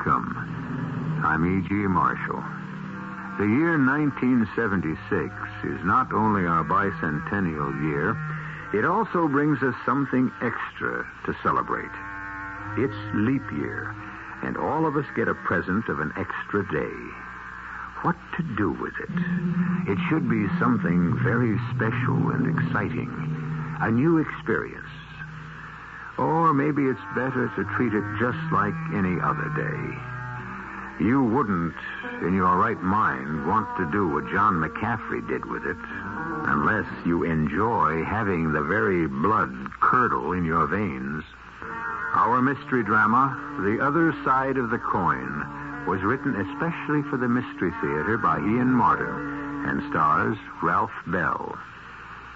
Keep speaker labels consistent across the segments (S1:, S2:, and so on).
S1: Welcome. I'm E.G. Marshall. The year 1976 is not only our bicentennial year, it also brings us something extra to celebrate. It's leap year, and all of us get a present of an extra day. What to do with it? It should be something very special and exciting, a new experience. Or maybe it's better to treat it just like any other day. You wouldn't, in your right mind, want to do what John McCaffrey did with it, unless you enjoy having the very blood curdle in your veins. Our mystery drama, The Other Side of the Coin, was written especially for the Mystery Theater by Ian Martin and stars Ralph Bell.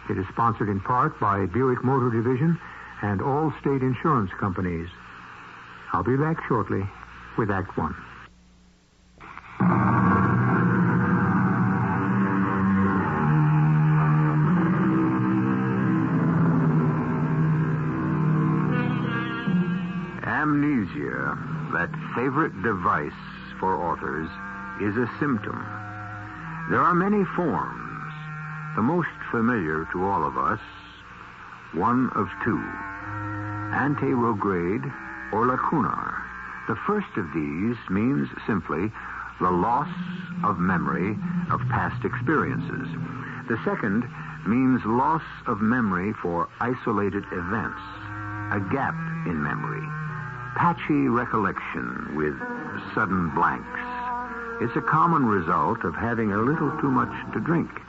S2: It is sponsored in part by Buick Motor Division and all state insurance companies. I'll be back shortly with Act One.
S1: Amnesia, that favorite device for authors, is a symptom. There are many forms. The most familiar to all of us, one of two, anterograde or lacunar. The first of these means simply the loss of memory of past experiences. The second means loss of memory for isolated events, a gap in memory, patchy recollection with sudden blanks. It's a common result of having a little too much to drink.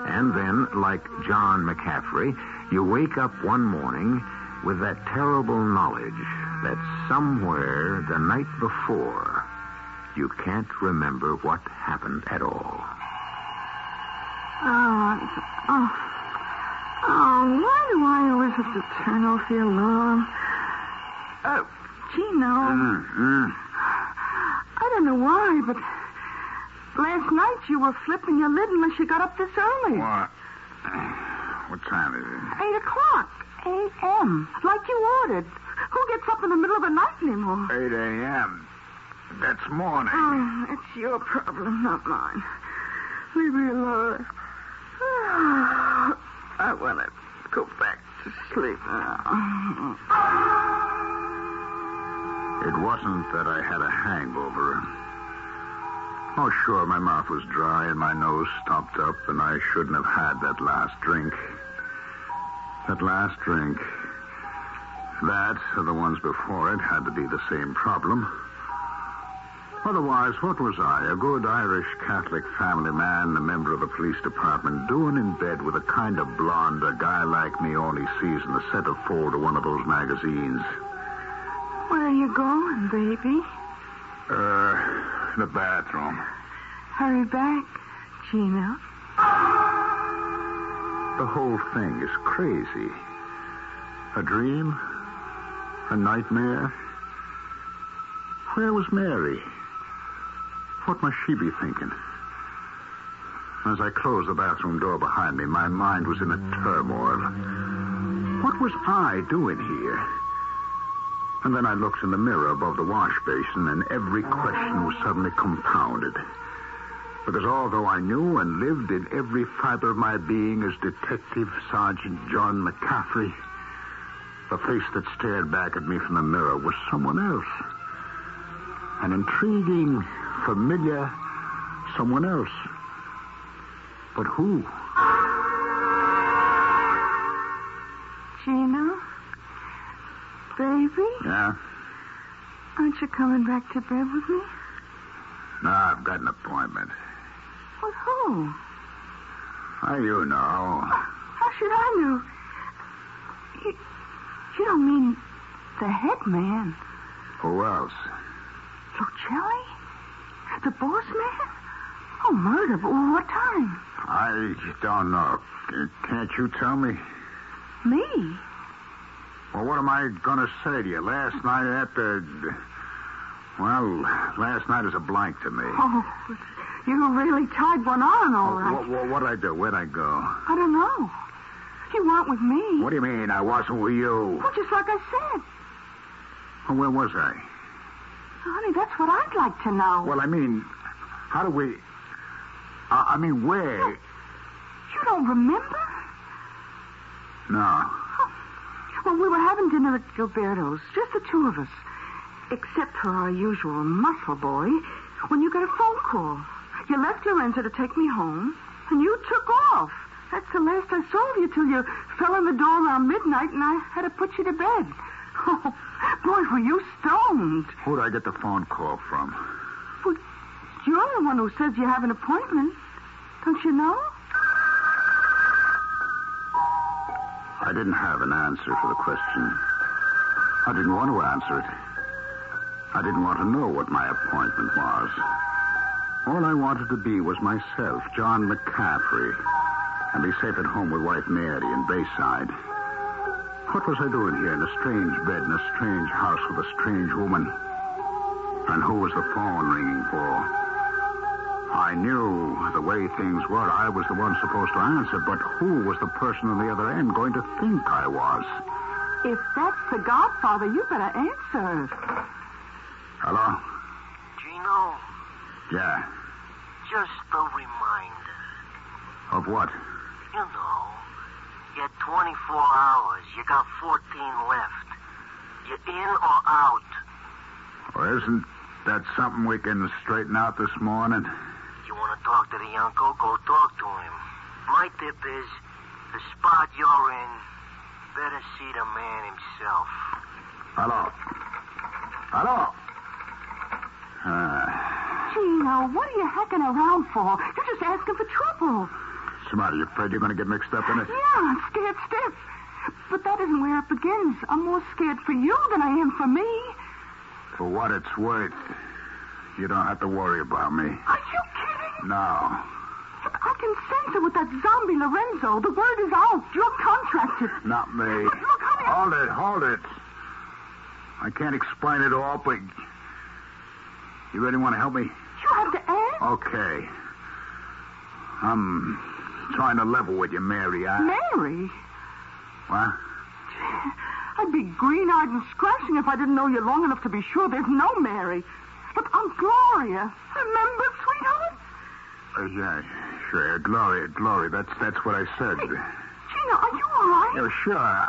S1: And then, like John McCaffrey, you wake up one morning with that terrible knowledge that somewhere the night before you can't remember what happened at all.
S3: Why do I always have to turn off the alarm? Gino. I don't know why, but last night you were flipping your lid unless you got up this early.
S4: What? What time is it?
S3: 8 o'clock. A.M. Like you ordered. Who gets up in the middle of the night anymore?
S4: 8 a.m. That's morning.
S3: Oh, it's your problem, not mine. Leave me alone. I want to go back to sleep now.
S4: It wasn't that I had a hangover. Oh, sure, my mouth was dry and my nose stopped up, and I shouldn't have had that last drink. That last drink. That, or the ones before it, had to be the same problem. Otherwise, what was I? A good Irish Catholic family man, a member of the police department, doing in bed with a kind of blonde a guy like me only sees in the centerfold of one of those magazines.
S3: Where are you going, baby?
S4: The bathroom.
S3: Hurry back, Gino.
S4: The whole thing is crazy. A dream? A nightmare? Where was Mary? What must she be thinking? As I closed the bathroom door behind me, my mind was in a turmoil. What was I doing here? And then I looked in the mirror above the wash basin, and every question was suddenly compounded. Because although I knew and lived in every fiber of my being as Detective Sergeant John McCaffrey, the face that stared back at me from the mirror was someone else. An intriguing, familiar someone else. But who?
S3: Gino? Baby?
S4: Yeah?
S3: Aren't you coming back to bed with me?
S4: No, I've got an appointment.
S3: With who?
S4: How you know?
S3: How should I know? You don't mean the head man?
S4: Who else?
S3: Lucelli? The boss man? Oh, murder. But what time?
S4: I don't know. Can't you tell me?
S3: Me?
S4: Well, what am I going to say to you? Last night last night is a blank to me.
S3: Oh, you really tied one on, all right.
S4: What'd I do? Where'd I go?
S3: I don't know. You weren't with me.
S4: What do you mean I wasn't with you?
S3: Well, just like I said.
S4: Well, where was I?
S3: Honey, that's what I'd like to know.
S4: Well, I mean, how do we... where...
S3: You don't remember?
S4: No.
S3: Well, we were having dinner at Gilberto's, just the two of us. Except for our usual muscle boy, when you got a phone call. You left Lorenzo to take me home, and you took off. That's the last I saw of you till you fell in the door around midnight, and I had to put you to bed. Oh, boy, were you stoned.
S4: Who'd I get the phone call from?
S3: Well, you're the one who says you have an appointment. Don't you know?
S4: I didn't have an answer for the question. I didn't want to answer it. I didn't want to know what my appointment was. All I wanted to be was myself, John McCaffrey, and be safe at home with wife Mary in Bayside. What was I doing here in a strange bed in a strange house with a strange woman? And who was the phone ringing for? I knew the way things were. I was the one supposed to answer, but who was the person on the other end going to think I was?
S3: If that's the Godfather, you better answer.
S4: Hello?
S5: Gino,
S4: Yeah.
S5: just a reminder.
S4: Of what?
S5: You know, you had 24 hours. You got 14 left. You in or out?
S4: Well, isn't that something we can straighten out this morning?
S5: You want to talk to the uncle? Go talk to him. My tip is, the spot you're in, better see the man himself.
S4: Hello? Hello?
S3: Gino, what are you hacking around for? You're just asking for trouble.
S4: What's the matter? You afraid you're going to get mixed up in it?
S3: Yeah, I'm scared stiff. But that isn't where it begins. I'm more scared for you than I am for me.
S4: For what it's worth, you don't have to worry about me.
S3: Are you kidding?
S4: No.
S3: Look, I can sense it with that zombie Lorenzo. The word is out. You're contracted.
S4: Not me.
S3: Look, honey.
S4: Hold it. I can't explain it all, but... You really want to help me?
S3: You have to ask.
S4: Okay. I'm trying to level with you, Mary.
S3: Mary?
S4: What?
S3: I'd be green-eyed and scratching if I didn't know you long enough to be sure there's no Mary. Look, I'm Gloria. Remember, sweetheart?
S4: Yeah, sure. Glory. That's what I said.
S3: Hey, Gina, are you all right?
S4: Yeah, sure.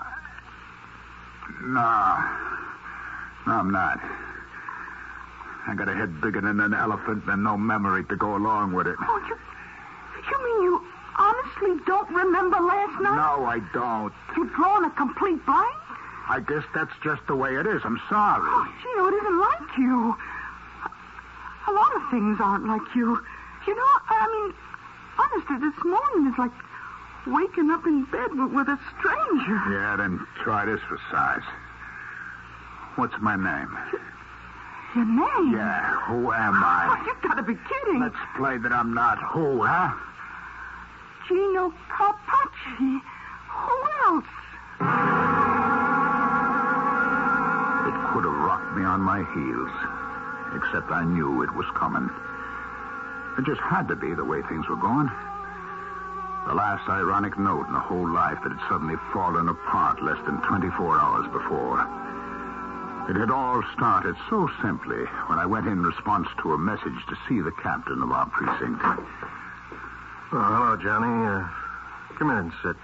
S4: No, I'm not. I got a head bigger than an elephant and no memory to go along with it.
S3: Oh, you mean you honestly don't remember last night?
S4: No, I don't.
S3: You've drawn a complete blank?
S4: I guess that's just the way it is. I'm sorry.
S3: Oh, Gino, it isn't like you. A lot of things aren't like you. You know, I mean, honestly, this morning is like waking up in bed with a stranger.
S4: Yeah, then try this for size. What's my name?
S3: Your name?
S4: Yeah, who am I?
S3: Oh, you've got to be kidding.
S4: Let's play that I'm not who, huh?
S3: Gino Carpacci. Who else?
S4: It could have rocked me on my heels, except I knew it was coming. It just had to be the way things were going. The last ironic note in the whole life that had suddenly fallen apart less than 24 hours before. It had all started so simply when I went in response to a message to see the captain of our precinct.
S6: Oh, hello, Johnny. Come in and sit.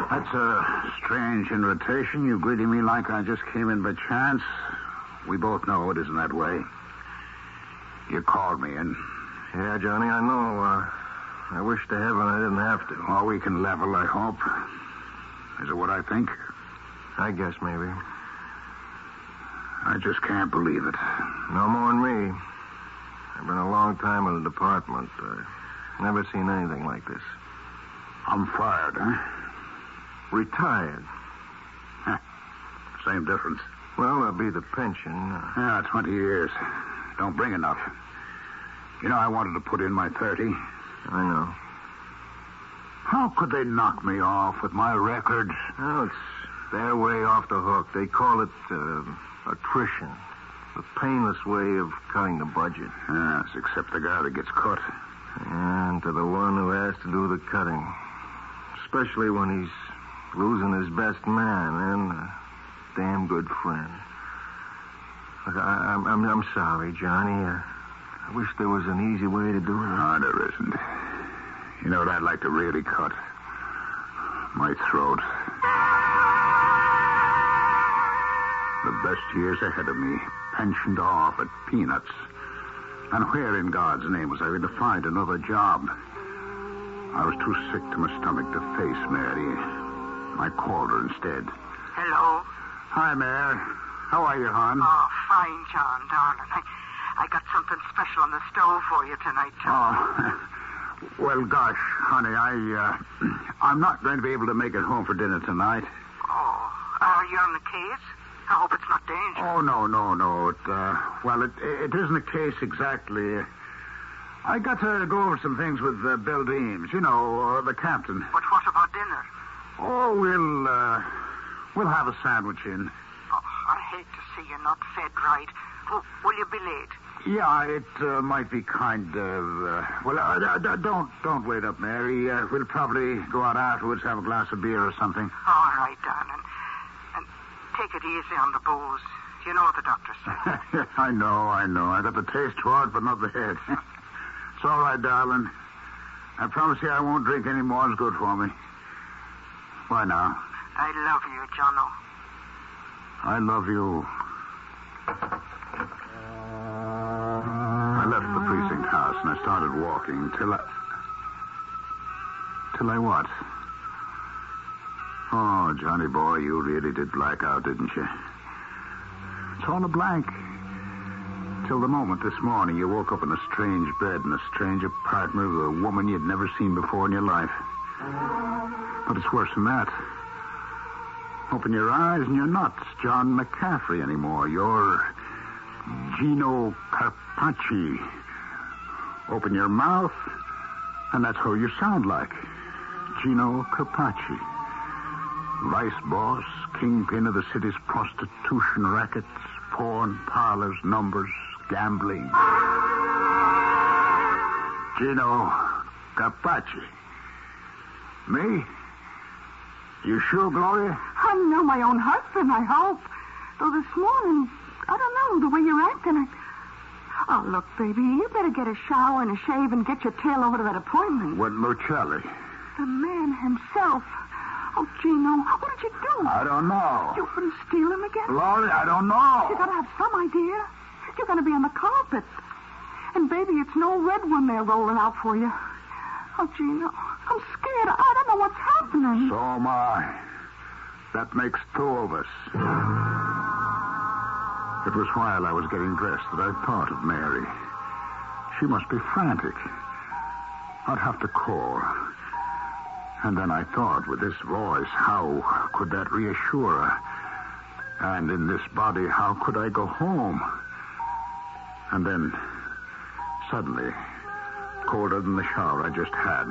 S4: That's a strange invitation. You greeting me like I just came in by chance. We both know it isn't that way. You called me in.
S6: Yeah, Johnny, I know. I wish to heaven I didn't have to.
S4: Oh, we can level, I hope. Is it what I think?
S6: I guess maybe.
S4: I just can't believe it.
S6: No more than me. I've been a long time in the department. Never seen anything like this.
S4: I'm fired, huh?
S6: Retired.
S4: Same difference.
S6: Well, there'll be the pension.
S4: Yeah, 20 years. Don't bring enough. You know, I wanted to put in my 30.
S6: I know.
S4: How could they knock me off with my record?
S6: Well, it's their way off the hook. They call it attrition. The painless way of cutting the budget.
S4: Yes, except the guy that gets caught.
S6: And to the one who has to do the cutting. Especially when he's losing his best man and a damn good friend. Look, I'm sorry, Johnny. I wish there was an easy way to do it.
S4: No, there isn't. You know what I'd like to really cut? My throat. The best years ahead of me, pensioned off at peanuts. And where in God's name was I going to find another job? I was too sick to my stomach to face Mary. I called her instead.
S3: Hello.
S4: Hi, Mare. How are you, hon?
S3: Oh, fine, John, darling. I got something special on the stove for you tonight, John.
S4: Oh, well, gosh, honey, I'm not going to be able to make it home for dinner tonight.
S3: Oh, are you on the case? I hope it's not dangerous.
S4: Oh, no. It isn't a case exactly. I got to go over some things with Bill Deems, the captain.
S3: But what about dinner?
S4: Oh, we'll have a sandwich in.
S3: Oh, I hate to see you not fed right. Oh, will you be late?
S4: Yeah, it might be kind of... don't wait up, Mary. We'll probably go out afterwards, have a glass of beer or something.
S3: All right, darling. And take it easy on the booze. You know what the doctor said.
S4: I know. I got the taste for it, but not the head. It's all right, darling. I promise you I won't drink any more. It's good for me. Why now?
S3: I love you, Jono.
S4: I love you. I left the precinct house and I started walking till I what? Oh, Johnny boy, you really did black out, didn't you? It's all a blank. Till the moment this morning you woke up in a strange bed in a strange apartment with a woman you'd never seen before in your life. But it's worse than that. Open your eyes and you're not John McCaffrey anymore. You're Gino Carpacci. Open your mouth, and that's how you sound like. Gino Carpacci. Vice boss, kingpin of the city's prostitution rackets, porn parlors, numbers, gambling. Gino Carpacci. Me? You sure, Gloria?
S3: I'm not my own husband, I hope. Though this morning, I don't know, the way you're acting, Oh, look, baby, you better get a shower and a shave and get your tail over to that appointment.
S4: What, Lucelli?
S3: The man himself. Oh, Gino, what did you do?
S4: I don't know.
S3: You wouldn't steal him again?
S4: Gloria, I don't know.
S3: You gotta have some idea. You're gonna be on the carpet. And, baby, it's no red one they're rolling out for you. Oh, Gino, I'm scared. I don't know what's happening.
S4: So am I. That makes two of us. It was while I was getting dressed that I thought of Mary. She must be frantic. I'd have to call. And then I thought, with this voice, how could that reassure her? And in this body, how could I go home? And then, suddenly, colder than the shower I just had,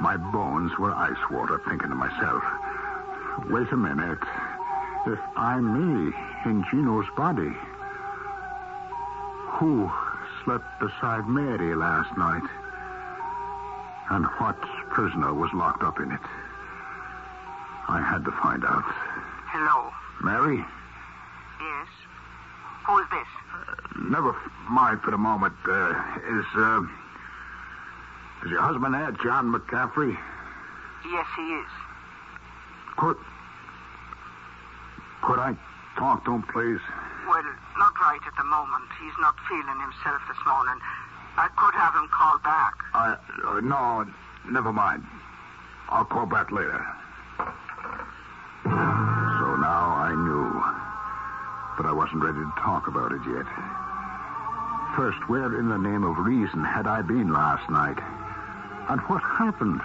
S4: my bones were ice water, thinking to myself, wait a minute. If I'm me in Gino's body, who slept beside Mary last night? And what prisoner was locked up in it? I had to find out.
S3: Hello.
S4: Mary?
S3: Yes? Who is this?
S4: Never mind for the moment. Is your husband there, John McCaffrey?
S3: Yes, he is.
S4: Could I talk to him, please?
S3: Well, not right at the moment. He's not feeling himself this morning. I could have him call back.
S4: No, never mind. I'll call back later. So now I knew. But I wasn't ready to talk about it yet. First, where in the name of reason had I been last night? And what happened?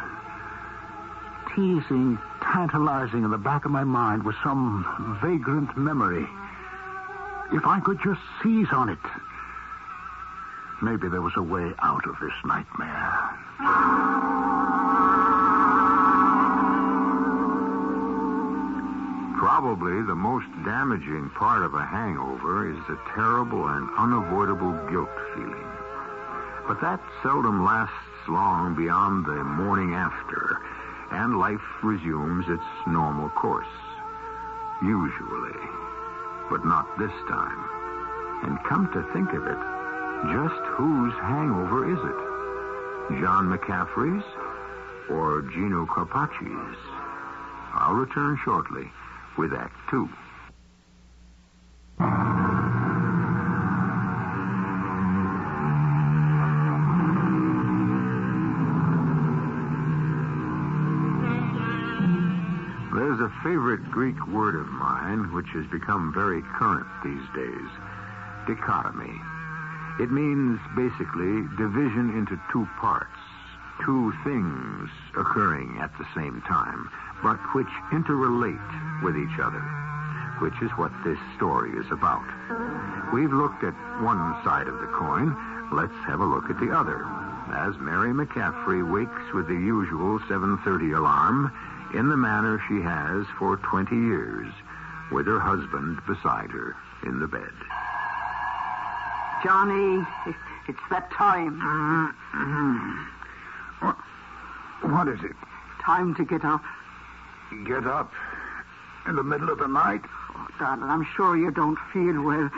S4: Teasing, tantalizing in the back of my mind was some vagrant memory. If I could just seize on it, maybe there was a way out of this nightmare.
S1: Probably the most damaging part of a hangover is the terrible and unavoidable guilt feeling. But that seldom lasts long beyond the morning after, and life resumes its normal course. Usually. But not this time. And come to think of it, just whose hangover is it? John McCaffrey's or Gino Carpacci's? I'll return shortly with Act 2. There's a favorite Greek word of mine which has become very current these days. Dichotomy. It means, basically, division into two parts. Two things occurring at the same time, but which interrelate with each other, which is what this story is about. We've looked at one side of the coin. Let's have a look at the other. As Mary McCaffrey wakes with the usual 7:30 alarm, in the manner she has for 20 years, with her husband beside her in the bed.
S3: Johnny, it's that time.
S4: What is it?
S3: Time to get up.
S4: Get up in the middle of the night?
S3: Oh, darling, I'm sure you don't feel well.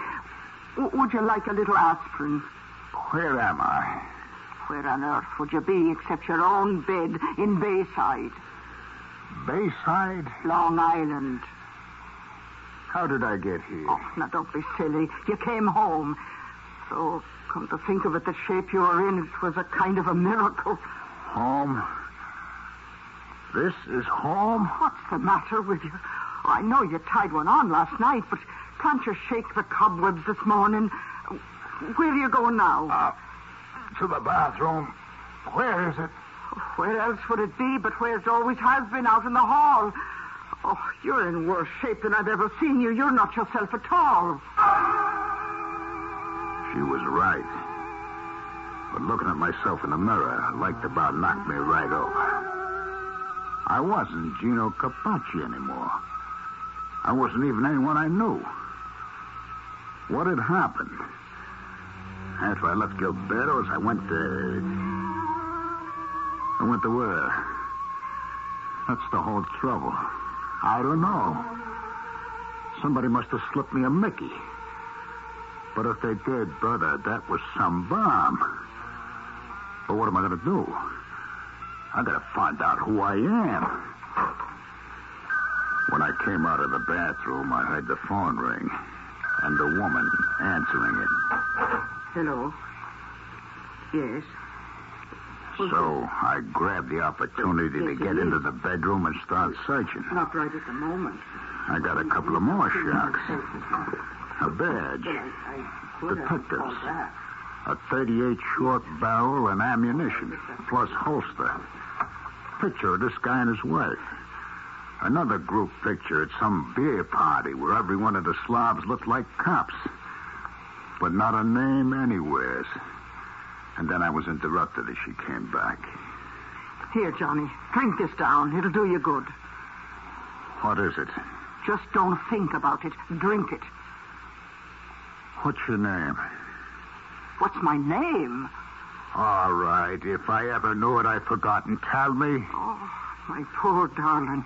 S3: Would you like a little aspirin?
S4: Where am I?
S3: Where on earth would you be except your own bed in Bayside?
S4: Bayside?
S3: Long Island.
S4: How did I get here?
S3: Oh, now don't be silly. You came home. So, come to think of it, the shape you were in, it was a kind of a miracle.
S4: Home? This is home?
S3: What's the matter with you? Oh, I know you tied one on last night, but can't you shake the cobwebs this morning? Where are you going now?
S4: To the bathroom. Where is it?
S3: Where else would it be but where it always has been, out in the hall? Oh, you're in worse shape than I've ever seen you. You're not yourself at all.
S4: She was right. But looking at myself in the mirror, liked about knocked me right over. I wasn't Gino Carpacci anymore. I wasn't even anyone I knew. What had happened? After I left Gilberto's, I went to where? That's the whole trouble. I don't know. Somebody must have slipped me a Mickey. But if they did, brother, that was some bomb. But what am I going to do? I got to find out who I am. When I came out of the bathroom, I heard the phone ring. And the woman answering it.
S3: Hello. Yes.
S4: So I grabbed the opportunity to get into the bedroom and start searching.
S3: Not right at the moment.
S4: I got a couple of more shocks. A badge. Detectives. A .38 short barrel and ammunition, plus holster. Picture of this guy and his wife. Another group picture at some beer party where every one of the slobs looked like cops. But not a name anywhere. And then I was interrupted as she came back.
S3: Here, Johnny, drink this down. It'll do you good.
S4: What is it?
S3: Just don't think about it. Drink it.
S4: What's your name?
S3: What's my name?
S4: All right. If I ever knew it, I've forgotten. Tell me.
S3: Oh, my poor darling.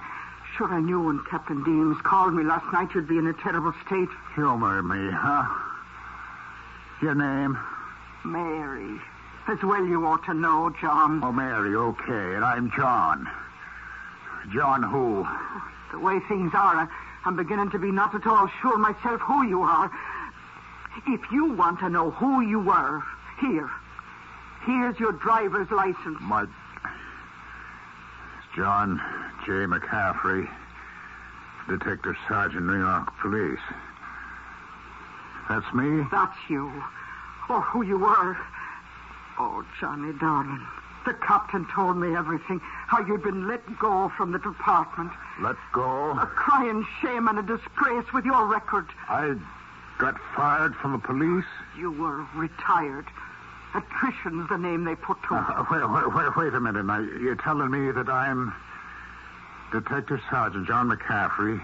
S3: Sure, I knew when Captain Deems called me last night you'd be in a terrible state.
S4: Humor me, huh? Your name?
S3: Mary. As well you ought to know, John.
S4: Oh, Mary, okay. And I'm John. John who?
S3: The way things are, I'm beginning to be not at all sure myself who you are. If you want to know who you were, here's your driver's license.
S4: John J. McCaffrey, Detective Sergeant, New York Police. That's me?
S3: That's you. Or who you were. Oh, Johnny, darling. The captain told me everything. How you'd been let go from the department.
S4: Let go?
S3: A crying shame and a disgrace with your record.
S4: I got fired from the police?
S3: You were retired. Attrition's the name they put to it.
S4: Wait a minute. Now, you're telling me that I'm Detective Sergeant John McCaffrey,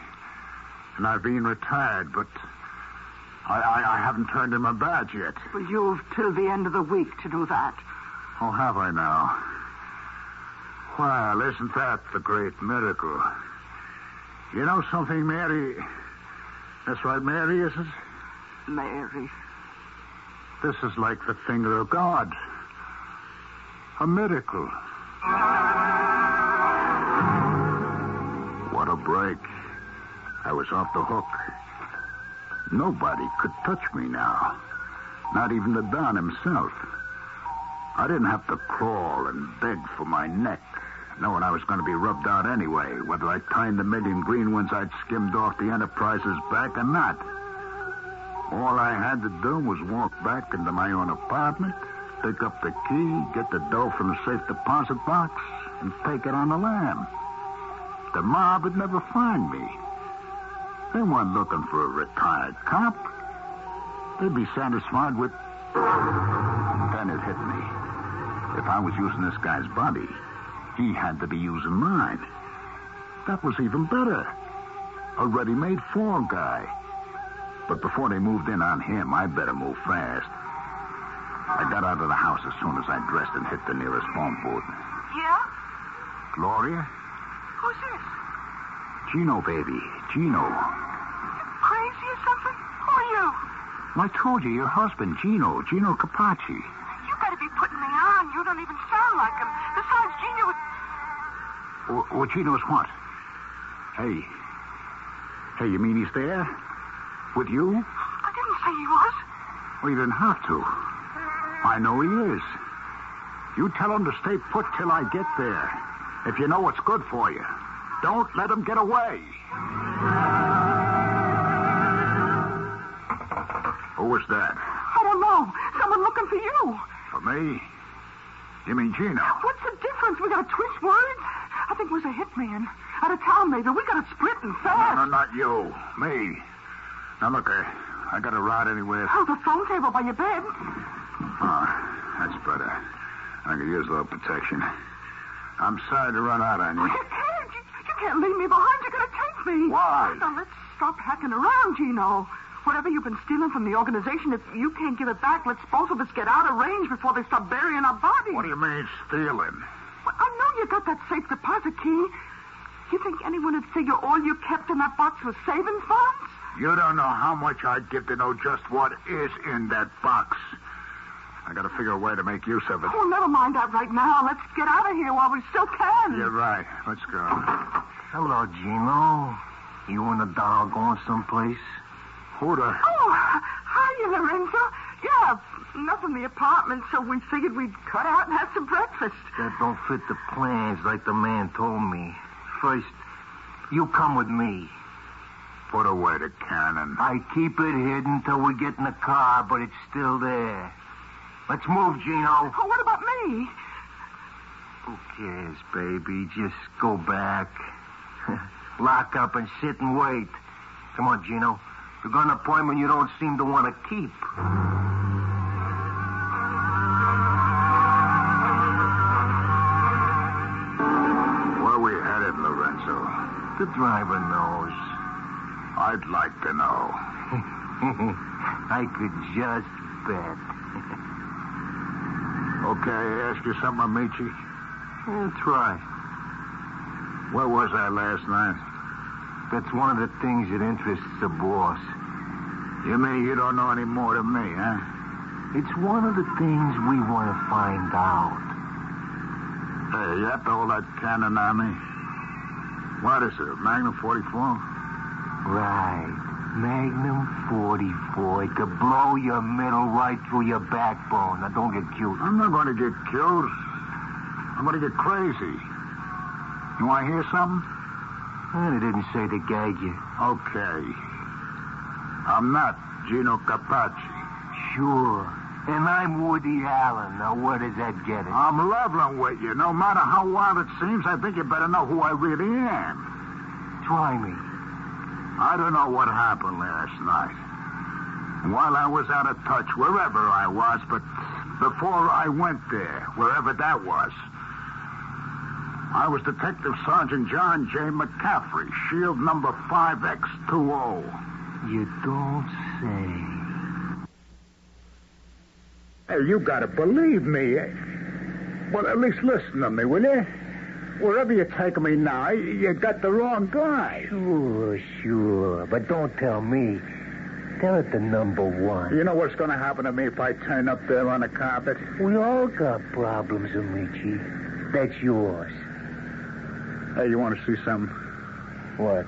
S4: and I've been retired, but I haven't turned in my badge yet.
S3: Well, you've till the end of the week to do that.
S4: Oh, have I now? Well, isn't that the great miracle? You know something, Mary? That's right, Mary, is it?
S3: Mary.
S4: This is like the finger of God. A miracle. What a break. I was off the hook. Nobody could touch me now. Not even the Don himself. I didn't have to crawl and beg for my neck, knowing I was going to be rubbed out anyway, whether I timed the million green ones I'd skimmed off the Enterprise's back or not. All I had to do was walk back into my own apartment, pick up the key, get the dough from the safe deposit box, and take it on the lam. The mob would never find me. They weren't looking for a retired cop. They'd be satisfied with... Then it hit me. If I was using this guy's body, he had to be using mine. That was even better. A ready-made fall guy. But before they moved in on him, I better move fast. I got out of the house as soon as I dressed and hit the nearest phone booth.
S3: Yeah?
S4: Gloria?
S3: Who's this?
S4: Gino, baby. Gino.
S3: Crazy or something? Who are you?
S4: I told you, your husband, Gino Capacci.
S3: You better be putting me on. You don't even sound like him. Besides, Gino was...
S4: Well, Gino's what? Hey, you mean he's there? With you?
S3: I didn't say he was.
S4: Well, you didn't have to. I know he is. You tell him to stay put till I get there. If you know what's good for you. Don't let him get away. Who was that?
S3: I don't know. Someone looking for you.
S4: For me? You mean Gino?
S3: What's the difference? We got to twist words? I think it was a hitman. Out of town, maybe. We got to sprint and fast.
S4: No, not you. Me. Now, look, I got a ride anywhere.
S3: Oh, the phone table by your bed.
S4: Oh, that's better. I could use a little protection. I'm sorry to run out on you.
S3: Oh, you can't. You can't leave me behind. You're going to take me.
S4: Why?
S3: Now, let's stop hacking around, Gino. Whatever you've been stealing from the organization, if you can't give it back, let's both of us get out of range before they start burying our bodies.
S4: What do you mean, stealing?
S3: Well, I know you got that safe deposit key. You think anyone would figure all you kept in that box was savings bonds?
S4: You don't know how much I'd give to know just what is in that box. I got to figure a way to make use of it.
S3: Oh, never mind that right now. Let's get out of here while we still can.
S4: You're right. Let's go.
S6: Hello, Gino. You and the doll going someplace?
S4: Who the...
S3: Oh, hiya, Lorenzo. Yeah, nothing in the apartment, so we figured we'd cut out and have some breakfast.
S6: That don't fit the plans like the man told me. First, you come with me.
S4: Put away the cannon.
S6: I keep it hidden till we get in the car, but it's still there. Let's move, Gino.
S3: Oh, what about me?
S6: Who cares, baby? Just go back. Lock up and sit and wait. Come on, Gino. You got an appointment you don't seem to want to keep.
S4: Where are we headed, Lorenzo?
S6: The driver knows.
S4: I'd like to know.
S6: I could just bet.
S4: Okay, ask you something, Amici?
S6: Try.
S4: Where was I last night?
S6: That's one of the things that interests the boss.
S4: You mean you don't know any more than me, huh?
S6: It's one of the things we want to find out.
S4: Hey, you have to hold that cannon on me. What is it, a Magnum 44?
S6: Right. Magnum 44. It could blow your middle right through your backbone. Now, don't get cute.
S4: I'm not going to get killed. I'm going to get crazy. You want to hear something?
S6: They didn't say to gag you.
S4: Okay. I'm not Gino Capacci.
S6: Sure. And I'm Woody Allen. Now, where does that get us?
S4: I'm leveling with you. No matter how wild it seems, I think you better know who I really am.
S6: Try me.
S4: I don't know what happened last night. While I was out of touch, wherever I was, but before I went there, wherever that was, I was Detective Sergeant John J. McCaffrey, shield number 5X20.
S6: You don't say.
S4: Hey, you gotta believe me. Well, at least listen to me, will you? Wherever you're taking me now, you got the wrong guy.
S6: Sure. But don't tell me.
S5: skeleton number one.
S4: You know what's going to happen to me if I turn up there on the carpet?
S5: We all got problems, Amici. That's yours.
S4: Hey, you want to see something?
S5: What?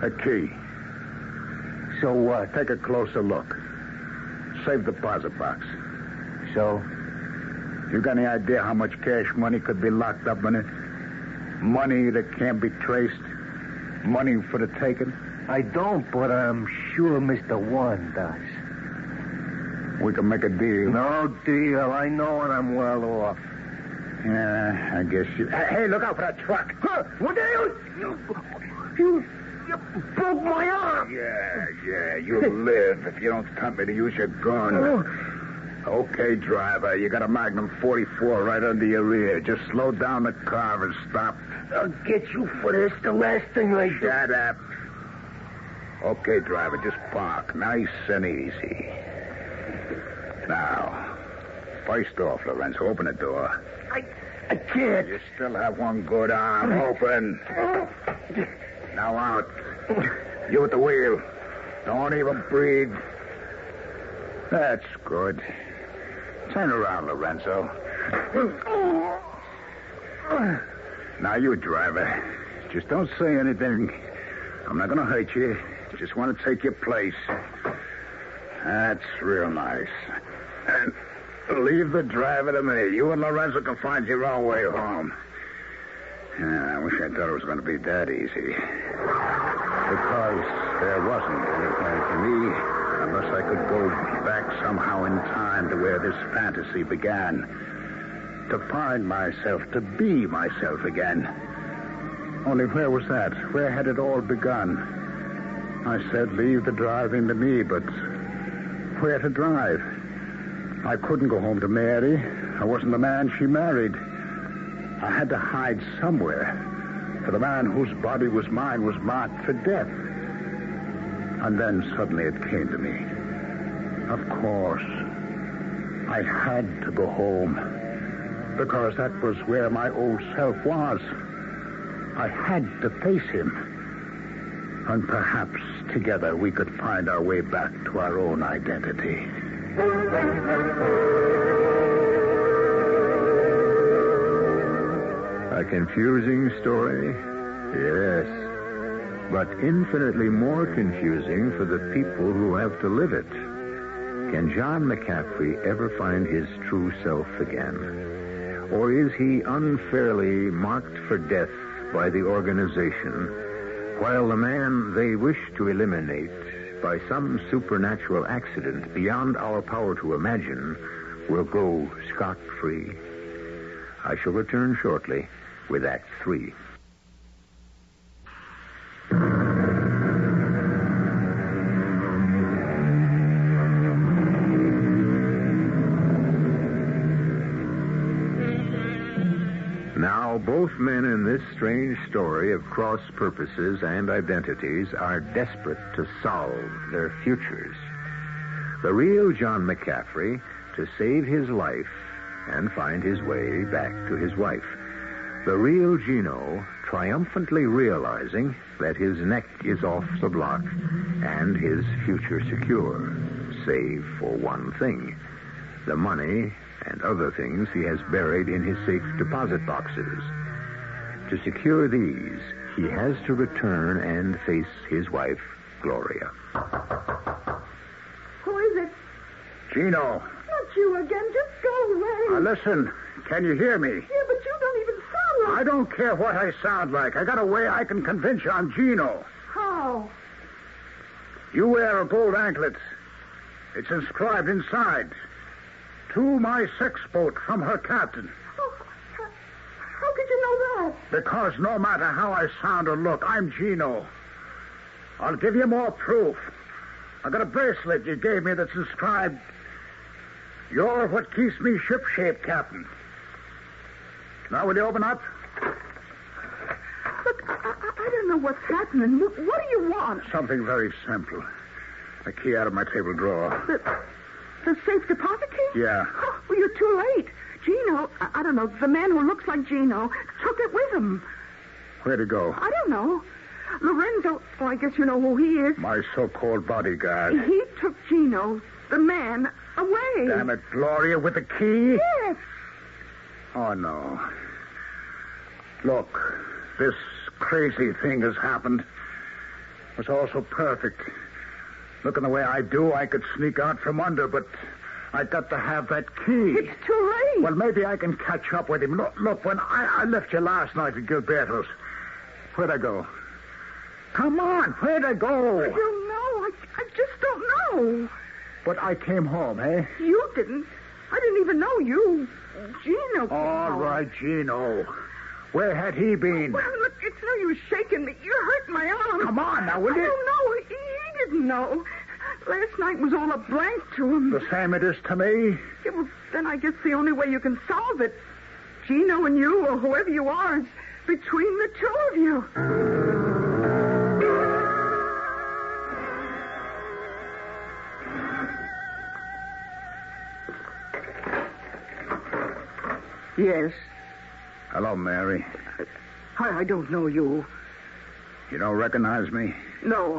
S4: A key.
S5: So what?
S4: Take a closer look. Safe deposit box.
S5: So?
S4: You got any idea how much cash money could be locked up in it? Money that can't be traced? Money for the taking?
S5: I don't, but I'm sure Mr. One does.
S4: We can make a deal.
S5: No deal. I know and I'm well off.
S4: Yeah, I guess you... Hey, look out for that truck.
S5: Huh? What the hell? You broke my arm.
S4: Yeah, you'll live if you don't tempt me to use your gun. Okay, driver, you got a Magnum 44 right under your ear. Just slow down the car and stop.
S5: I'll get you for this. The last thing I do.
S4: Shut up. Okay, driver, just park. Nice and easy. Now, first off, Lorenzo, open the door.
S5: I can't.
S4: You still have one good arm. Open. Now out. You at the wheel. Don't even breathe. That's good. Turn around, Lorenzo. Now, you, driver. Just don't say anything. I'm not going to hurt you. Just want to take your place. That's real nice. And leave the driver to me. You and Lorenzo can find your own way home. Yeah, I wish I thought it was going to be that easy. Because there wasn't any plan for me unless I could go back somehow in time to where this fantasy began. To find myself, to be myself again. Only where was that? Where had it all begun? I said, leave the driving to me, but where to drive? I couldn't go home to Mary. I wasn't the man she married. I had to hide somewhere, for the man whose body was mine was marked for death. And then suddenly it came to me. Of course, I had to go home, because that was where my old self was. I had to face him. And perhaps together we could find our way back to our own identity.
S1: A confusing story? Yes. But infinitely more confusing for the people who have to live it. Can John McCaffrey ever find his true self again? Or is he unfairly marked for death by the organization, while the man they wish to eliminate by some supernatural accident beyond our power to imagine will go scot-free? I shall return shortly with Act 3. Now, both men in this strange story of cross purposes and identities are desperate to solve their futures. The real John McCaffrey to save his life and find his way back to his wife. The real Gino triumphantly realizing that his neck is off the block and his future secure, save for one thing: the money and other things he has buried in his safe deposit boxes. To secure these, he has to return and face his wife, Gloria.
S3: Who is it?
S4: Gino.
S3: Not you again. Just go away.
S4: Listen, can you hear me?
S3: Yeah, but you don't even sound like...
S4: I don't care what I sound like. I got a way I can convince you I'm Gino.
S3: How?
S4: You wear a gold anklet. It's inscribed inside. To my sex boat from her captain.
S3: Oh, how could you know that?
S4: Because no matter how I sound or look, I'm Gino. I'll give you more proof. I got a bracelet you gave me that's inscribed, "You're what keeps me shipshape, Captain." Now, will you open up?
S3: Look, I don't know what's happening. What do you want?
S4: Something very simple. A key out of my table drawer.
S3: The safe deposit key?
S4: Yeah.
S3: Oh, well, you're too late. Gino, I don't know, the man who looks like Gino took it with him.
S4: Where'd it go?
S3: I don't know. Lorenzo, oh, I guess you know who he is.
S4: My so-called bodyguard.
S3: He took Gino, the man, away.
S4: Damn it, Gloria, with the key?
S3: Yes.
S4: Oh, no. Look, this crazy thing has happened. It was all so perfect. Looking the way I do, I could sneak out from under, but I got to have that key.
S3: It's too late.
S4: Well, maybe I can catch up with him. Look, when I left you last night at Gilberto's, where'd I go? Come on, where'd I go?
S3: I don't know. I just don't know.
S4: But I came home, eh?
S3: You didn't. I didn't even know you. Gino came
S4: All
S3: home.
S4: right, Gino. Where had he been?
S3: Well, look, it's no use shaking me. You hurt my arm.
S4: Come on now, will
S3: I
S4: you?
S3: don't know. He didn't know. Last night was all a blank to him.
S4: The same it is to me.
S3: Yeah, well, then I guess the only way you can solve it, Gino and you, or whoever you are, is between the two of you. Yes.
S4: Hello, Mary.
S3: I don't know you.
S4: You don't recognize me?
S3: No,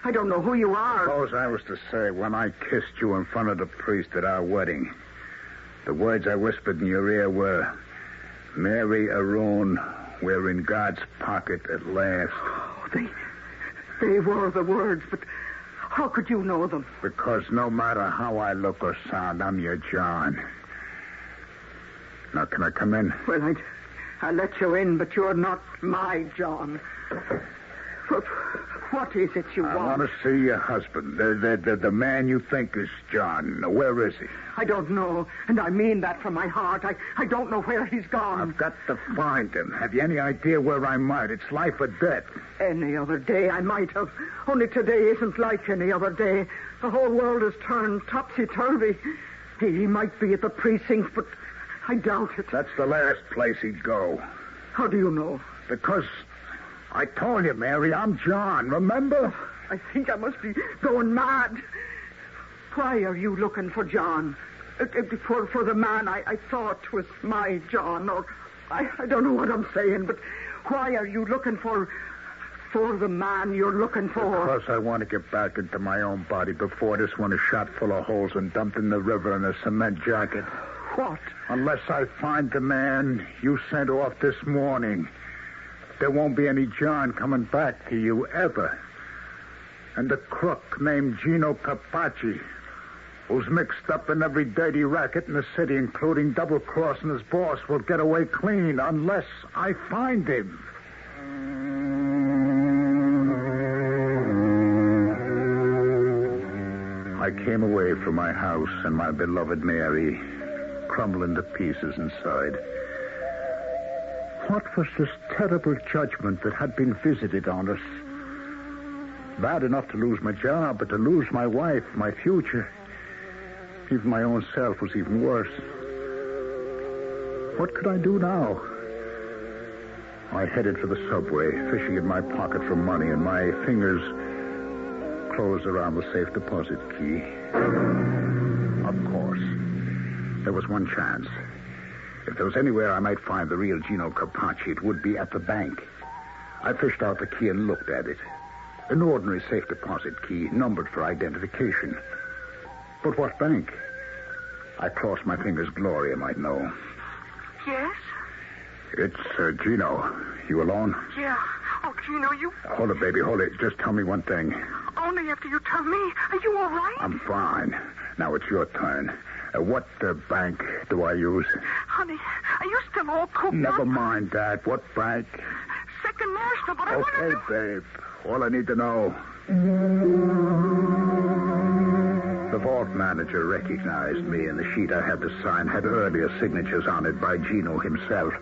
S3: I don't know who you are.
S4: Suppose I was to say, when I kissed you in front of the priest at our wedding, the words I whispered in your ear were, Mary Arone, we're in God's pocket at last.
S3: Oh, they were the words, but how could you know them?
S4: Because no matter how I look or sound, I'm your John. Now, can I come in?
S3: Well, I let you in, but you're not my John. What is it you
S4: I
S3: want?
S4: want to see your husband, the man you think is John. Where is he?
S3: I don't know, and I mean that from my heart. I don't know where he's gone.
S4: I've got to find him. Have you any idea where I might? It's life or death.
S3: Any other day I might have. Only today isn't like any other day. The whole world has turned topsy-turvy. He might be at the precinct, but I doubt it.
S4: That's the last place he'd go.
S3: How do you know?
S4: Because I told you, Mary, I'm John, remember?
S3: I think I must be going mad. Why are you looking for John? For the man I thought was my John, or I don't know what I'm saying, but why are you looking for the man you're looking for?
S4: Because I want to get back into my own body before this one is shot full of holes and dumped in the river in a cement jacket.
S3: What?
S4: Unless I find the man you sent off this morning, there won't be any John coming back to you ever. And the crook named Gino Capacci, who's mixed up in every dirty racket in the city, including double-crossing his boss, will get away clean unless I find him. I came away from my house and my beloved Mary, crumbling to pieces inside. What was this terrible judgment that had been visited on us? Bad enough to lose my job, but to lose my wife, my future, even my own self was even worse. What could I do now? I headed for the subway, fishing in my pocket for money, and my fingers closed around the safe deposit key. Of course, there was one chance. If there was anywhere I might find the real Gino Capacci, it would be at the bank. I fished out the key and looked at it. An ordinary safe deposit key, numbered for identification. But what bank? I crossed my fingers. Gloria might know.
S3: Yes?
S4: It's Gino. You alone?
S3: Yeah. Oh, Gino, you...
S4: Hold it, baby, hold it. Just tell me one thing.
S3: Only after you tell me. Are you all right?
S4: I'm fine. Now it's your turn. What bank do I use?
S3: Honey, are you still all cooped
S4: Never
S3: up?
S4: mind that. What bank?
S3: Second National, but I want to
S4: Okay,
S3: know...
S4: babe. All I need to know. The vault manager recognized me, and the sheet I had to sign had earlier signatures on it by Gino himself.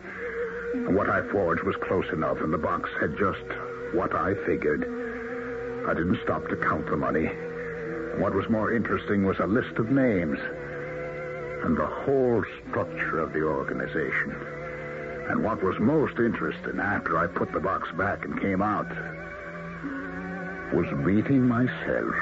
S4: And what I forged was close enough, and the box had just what I figured. I didn't stop to count the money. What was more interesting was a list of names and the whole structure of the organization. And what was most interesting, after I put the box back and came out, was meeting myself.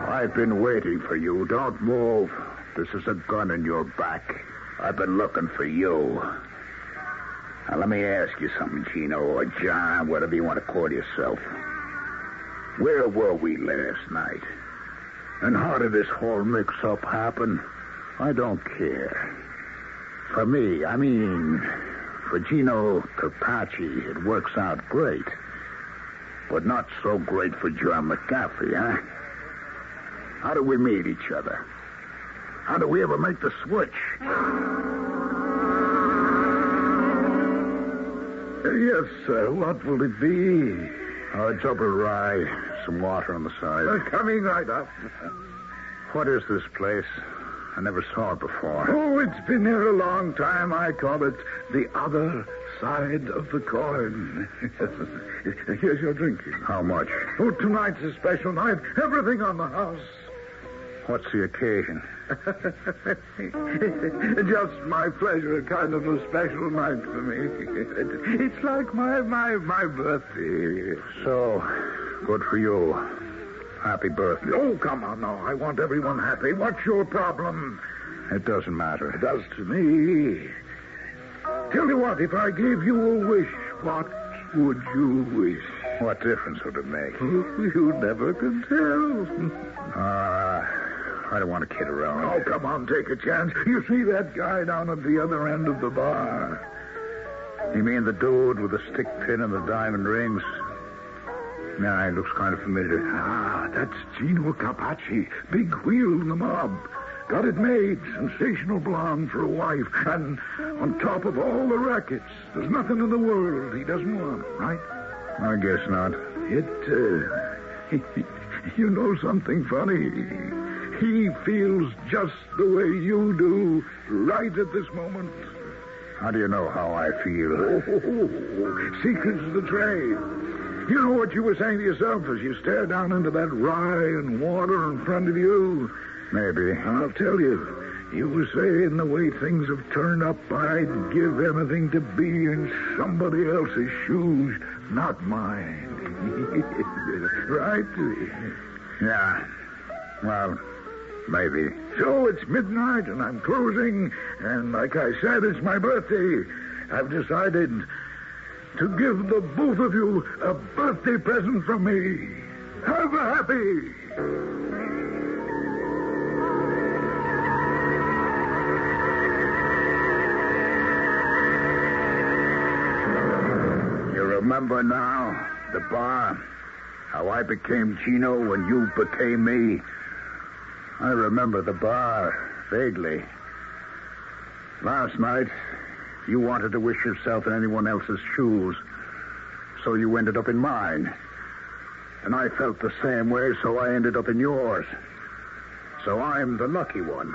S4: I've been waiting for you. Don't move. This is a gun in your back. I've been looking for you. Now, let me ask you something, Gino, or John, whatever you want to call yourself. Where were we last night? And how did this whole mix-up happen? I don't care. For me, I mean, for Gino Carpacci, it works out great. But not so great for John McGaffey, huh? How do we meet each other? How do we ever make the switch?
S7: Yes, sir. What will it be?
S4: Double rye, some water on the side.
S7: Coming right up.
S4: What is this place? I never saw it before.
S7: Oh, it's been here a long time. I call it the other side of the coin. Here's your drinking.
S4: How much?
S7: Oh, tonight's a special night. Everything on the house.
S4: What's the occasion?
S7: Just my pleasure, kind of a special night for me. It's like my birthday.
S4: So, good for you. Happy birthday.
S7: Oh, come on now. I want everyone happy. What's your problem?
S4: It doesn't matter.
S7: It does to me. Tell you what, if I gave you a wish, what would you wish?
S4: What difference would it make?
S7: You never can tell.
S4: I don't want to kid around.
S7: Oh, come on, take a chance. You see that guy down at the other end of the bar?
S4: You mean the dude with the stick pin and the diamond rings? Nah, he looks kind of familiar.
S7: Ah, that's Gino Carpacci, big wheel in the mob. Got it made, sensational blonde for a wife. And on top of all the rackets, there's nothing in the world he doesn't want, right?
S4: I guess not.
S7: You know something funny? He feels just the way you do right at this moment.
S4: How do you know how I feel?
S7: Oh, secrets of the trade. You know what you were saying to yourself as you stare down into that rye and water in front of you?
S4: Maybe.
S7: I'll tell you. You were saying the way things have turned up, I'd give anything to be in somebody else's shoes, not mine. Right?
S4: Yeah. Well, maybe.
S7: So it's midnight and I'm closing, and like I said, it's my birthday. I've decided to give the both of you a birthday present from me. Have a happy...
S4: Remember now, the bar, how I became Gino when you became me. I remember the bar, vaguely. Last night, you wanted to wish yourself in anyone else's shoes, so you ended up in mine. And I felt the same way, so I ended up in yours. So I'm the lucky one,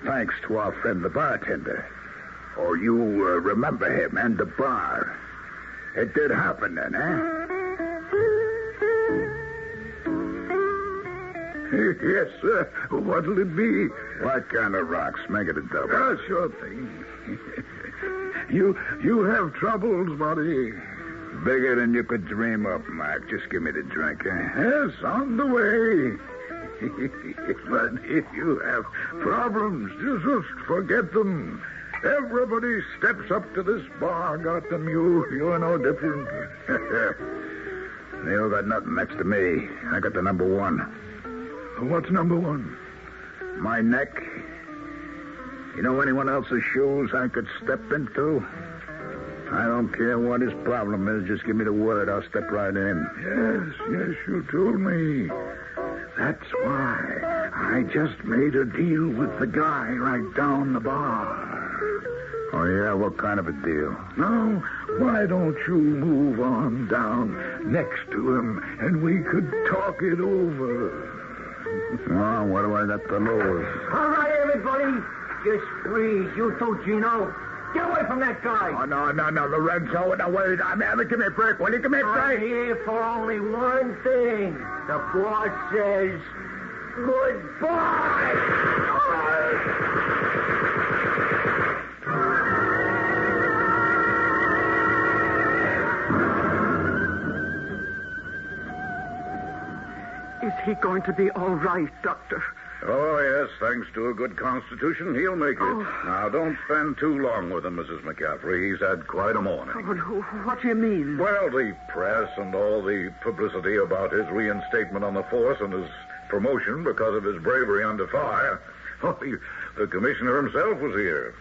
S4: thanks to our friend the bartender. Or you remember him and the bar. It did happen then, eh?
S7: Yes, sir. What'll it be?
S4: What kind of rocks? Make it a double.
S7: Sure thing. You have troubles, buddy.
S4: Bigger than you could dream up, Mark. Just give me the drink, eh?
S7: Yes, on the way. But if you have problems, just forget them. Everybody steps up to this bar, got them. You're no different.
S4: You got nothing next to me. I got the number one.
S7: What's number one?
S4: My neck. You know anyone else's shoes I could step into? I don't care what his problem is. Just give me the word. I'll step right in.
S7: Yes, you told me. That's why I just made a deal with the guy right down the bar.
S4: Oh, yeah? What kind of a deal?
S7: Now, why don't you move on down next to him and we could talk it over?
S4: Oh, what do I got to lose?
S6: All right, everybody. Just freeze. You too, Gino. Get away from that guy.
S4: Oh, no, Lorenzo. No, wait. Give me a break. Will you give me a
S6: I'm
S4: break?
S6: here for only one thing. The boss says goodbye.
S3: Is he going to be all right, Doctor?
S7: Oh, yes, thanks to a good constitution, he'll make it.
S3: Oh.
S7: Now, don't spend too long with him, Mrs. McCaffrey. He's had quite a morning.
S3: What do you mean?
S7: Well, the press and all the publicity about his reinstatement on the force and his promotion because of his bravery under fire. Oh, the commissioner himself was here.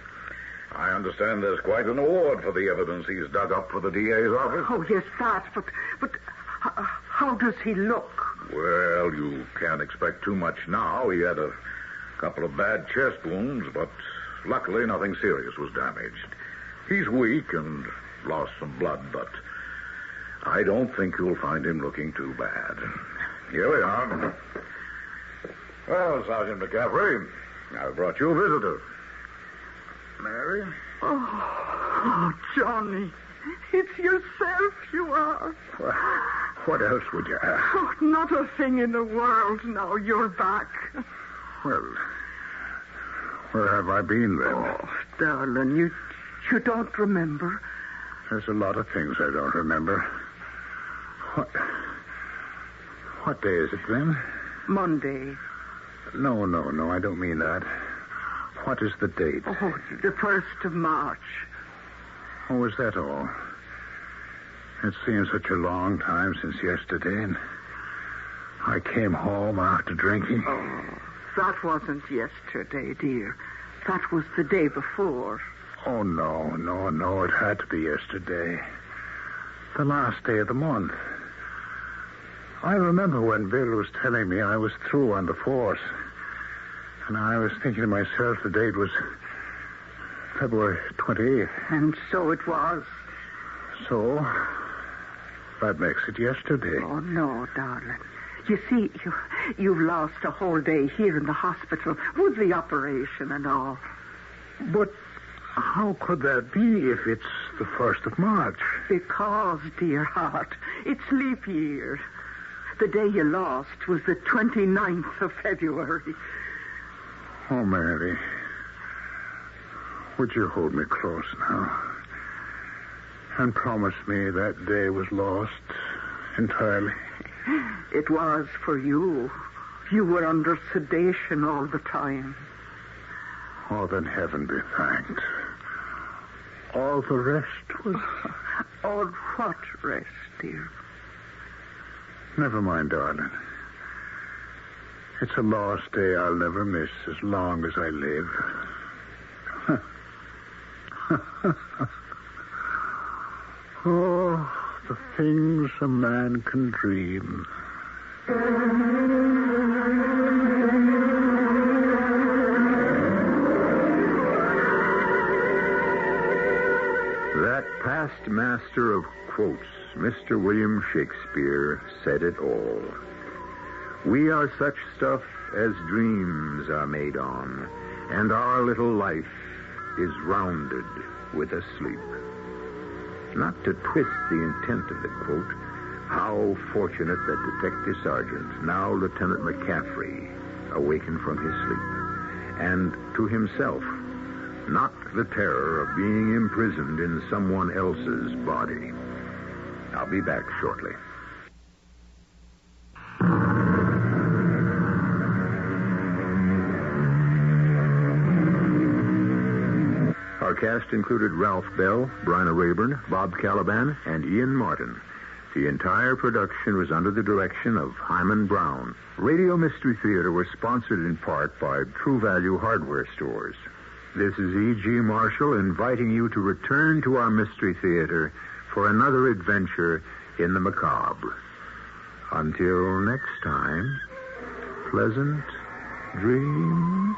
S7: I understand there's quite an award for the evidence he's dug up for the DA's office.
S3: Oh, yes, that. But how does he look?
S7: Well, you can't expect too much now. He had a couple of bad chest wounds, but luckily nothing serious was damaged. He's weak and lost some blood, but I don't think you'll find him looking too bad. Here we are. Well, Sergeant McCaffrey, I've brought you a visitor. Mary?
S3: Oh, Johnny. It's yourself you are.
S7: What else would you ask?
S3: Oh, not a thing in the world now you're back.
S7: Well, where have I been then?
S3: Oh, darling, you don't remember?
S7: There's a lot of things I don't remember. What day is it then?
S3: Monday.
S7: No, I don't mean that. What is the date?
S3: Oh, the 1st of March.
S7: Oh, is that all? It seems such a long time since yesterday, and I came home after drinking.
S3: Oh, that wasn't yesterday, dear. That was the day before.
S7: Oh, no, it had to be yesterday. The last day of the month. I remember when Bill was telling me I was through on the force. And I was thinking to myself the date was February 28th.
S3: And so it was.
S7: So, that makes it yesterday.
S3: Oh, no, darling. You see, you've lost a whole day here in the hospital with the operation and all.
S7: But how could that be if it's the 1st of March?
S3: Because, dear heart, it's leap year. The day you lost was the 29th of February.
S7: Oh, Mary, would you hold me close now and promise me that day was lost entirely?
S3: It was for you. You were under sedation all the time.
S7: Oh, then heaven be thanked. All the rest was...
S3: All what rest, dear?
S7: Never mind, darling. It's a lost day I'll never miss as long as I live. Oh, the things a man can dream.
S1: That past master of quotes, Mr. William Shakespeare, said it all. We are such stuff as dreams are made on, and our little life is rounded with a sleep. Not to twist the intent of the quote, how fortunate that Detective Sergeant, now Lieutenant McCaffrey, awakened from his sleep. And to himself, not the terror of being imprisoned in someone else's body. I'll be back shortly. Our cast included Ralph Bell, Bryna Rayburn, Bob Caliban, and Ian Martin. The entire production was under the direction of Hyman Brown. Radio Mystery Theater was sponsored in part by True Value Hardware Stores. This is E.G. Marshall inviting you to return to our Mystery Theater for another adventure in the macabre. Until next time, pleasant dreams.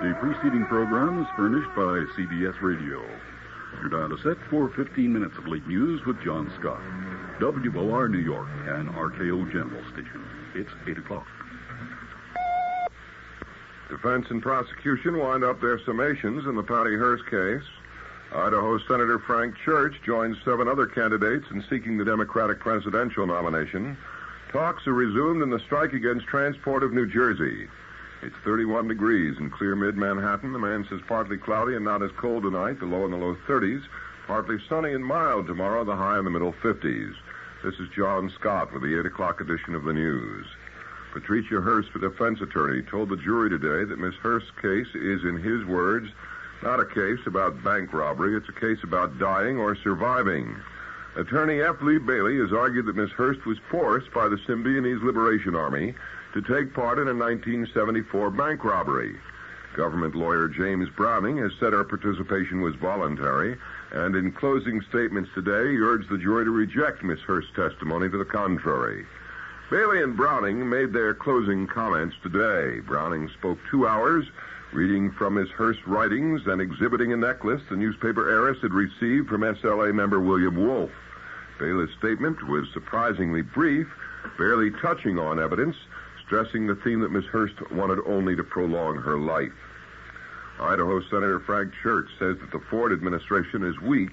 S8: The preceding program is furnished by CBS Radio. Your dial is set for 15 minutes of late news with John Scott. WOR New York and RKO General Station. It's 8 o'clock.
S9: Defense and prosecution wind up their summations in the Patty Hearst case. Idaho Senator Frank Church joins 7 other candidates in seeking the Democratic presidential nomination. Talks are resumed in the strike against transport of New Jersey. It's 31 degrees in clear mid-Manhattan. The man says partly cloudy and not as cold tonight, the low in the low 30s. Partly sunny and mild tomorrow, the high in the middle 50s. This is John Scott with the 8 o'clock edition of the news. Patricia Hearst, the defense attorney, told the jury today that Miss Hearst's case is, in his words, not a case about bank robbery. It's a case about dying or surviving. Attorney F. Lee Bailey has argued that Miss Hearst was forced by the Symbionese Liberation Army to take part in a 1974 bank robbery. Government lawyer James Browning has said her participation was voluntary, and in closing statements today, he urged the jury to reject Miss Hearst's testimony to the contrary. Bailey and Browning made their closing comments today. Browning spoke 2 hours, reading from Miss Hearst's writings and exhibiting a necklace the newspaper heiress had received from SLA member William Wolfe. Bailey's statement was surprisingly brief, barely touching on evidence, stressing the theme that Miss Hearst wanted only to prolong her life. Idaho Senator Frank Church says that the Ford administration is weak,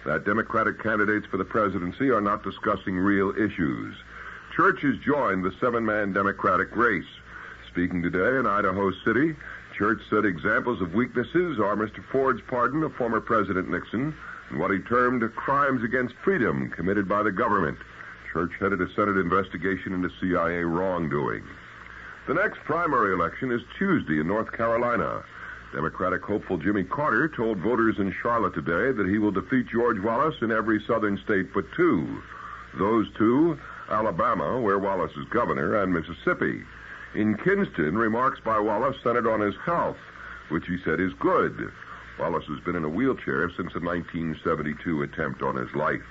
S9: that Democratic candidates for the presidency are not discussing real issues. Church has joined the 7-man Democratic race. Speaking today in Idaho City, Church said examples of weaknesses are Mr. Ford's pardon of former President Nixon and what he termed crimes against freedom committed by the government. Church headed a Senate investigation into CIA wrongdoing. The next primary election is Tuesday in North Carolina. Democratic hopeful Jimmy Carter told voters in Charlotte today that he will defeat George Wallace in every southern state but 2. Those 2, Alabama, where Wallace is governor, and Mississippi. In Kinston, remarks by Wallace centered on his health, which he said is good. Wallace has been in a wheelchair since a 1972 attempt on his life.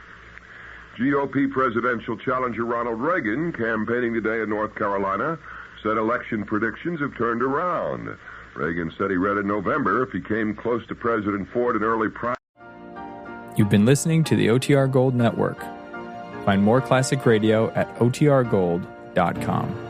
S9: GOP presidential challenger Ronald Reagan, campaigning today in North Carolina, said election predictions have turned around. Reagan said he read in November if he came close to President Ford in early primary.
S10: You've been listening to the OTR Gold Network. Find more classic radio at otrgold.com.